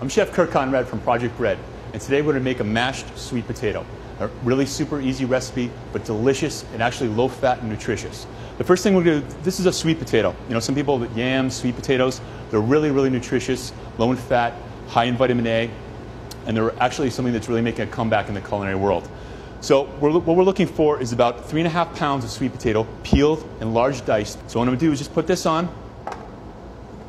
I'm Chef Kirk Conrad from Project Bread, and today we're going to make a mashed sweet potato. A really super easy recipe, but delicious and actually low fat and nutritious. The first thing we're going to do, this is a sweet potato. You know, some people, yams, sweet potatoes, they're really, really nutritious, low in fat, high in vitamin A, and they're actually something that's really making a comeback in the culinary world. So what we're looking for is about 3.5 pounds of sweet potato, peeled and large diced. So what I'm going to do is just put this on,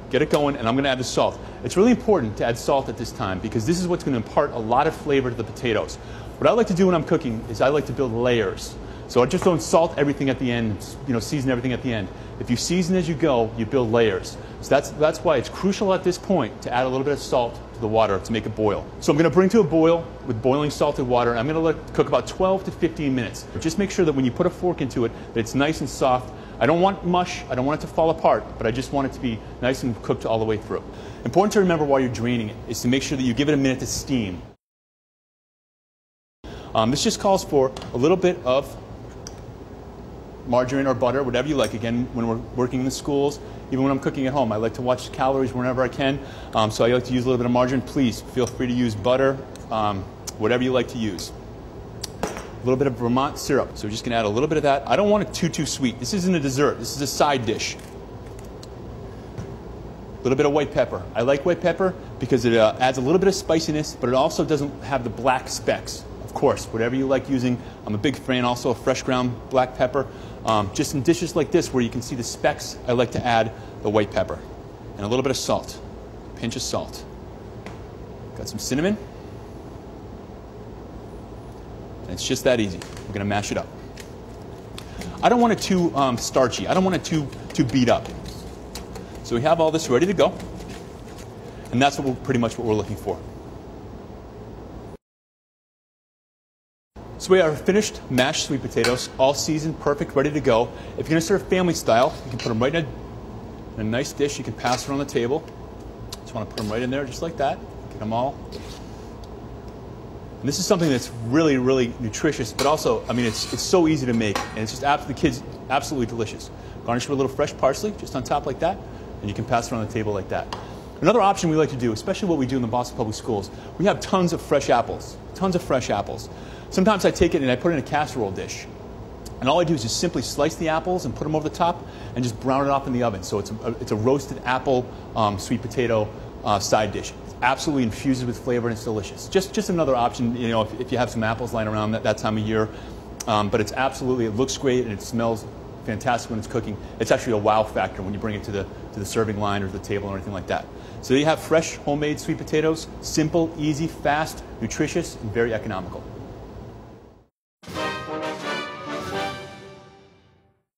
get it going, and I'm going to add the salt. It's really important to add salt at this time because this is what's going to impart a lot of flavor to the potatoes. What I like to do when I'm cooking is I like to build layers. So I just don't salt everything at the end, season everything at the end. If you season as you go, you build layers. So that's why it's crucial at this point to add a little bit of salt to the water to make it boil. So I'm going to bring to a boil with boiling salted water, and I'm going to let it cook about 12 to 15 minutes. But just make sure that when you put a fork into it, that it's nice and soft. I don't want mush, I don't want it to fall apart, but I just want it to be nice and cooked all the way through. Important to remember while you're draining it is to make sure that you give it a minute to steam. This just calls for a little bit of margarine or butter, whatever you like. Again, when we're working in the schools, even when I'm cooking at home, I like to watch the calories whenever I can. So I like to use a little bit of margarine. Please feel free to use butter, whatever you like to use. A little bit of Vermont syrup. So we're just going to add a little bit of that. I don't want it too sweet. This isn't a dessert. This is a side dish. A little bit of white pepper. I like white pepper because it adds a little bit of spiciness, but it also doesn't have the black specks. Of course, whatever you like using. I'm a big fan also of fresh ground black pepper. Just in dishes like this where you can see the specks, I like to add the white pepper. And a little bit of salt. A pinch of salt. Got some cinnamon. And it's just that easy. We're going to mash it up. I don't want it too starchy. I don't want it too beat up. So we have all this ready to go. And that's pretty much what we're looking for. So we have our finished mashed sweet potatoes, all seasoned, perfect, ready to go. If you're going to serve family style, you can put them right in a nice dish. You can pass it on the table. Just want to put them right in there just like that. Get them all. And this is something that's really, really nutritious, but also, I mean, it's so easy to make, and it's just the kids absolutely delicious. Garnish with a little fresh parsley just on top like that, and you can pass it on the table like that. Another option we like to do, especially what we do in the Boston Public Schools, we have tons of fresh apples. Tons of fresh apples. Sometimes I take it and I put it in a casserole dish. And all I do is just simply slice the apples and put them over the top and just brown it off in the oven. So it's a roasted apple sweet potato side dish. It's absolutely infuses with flavor and it's delicious. Just another option, if you have some apples lying around that time of year. But it's absolutely, it looks great and it smells fantastic when it's cooking. It's actually a wow factor when you bring it to the serving line or the table or anything like that. So you have fresh homemade sweet potatoes, simple, easy, fast, nutritious, and very economical.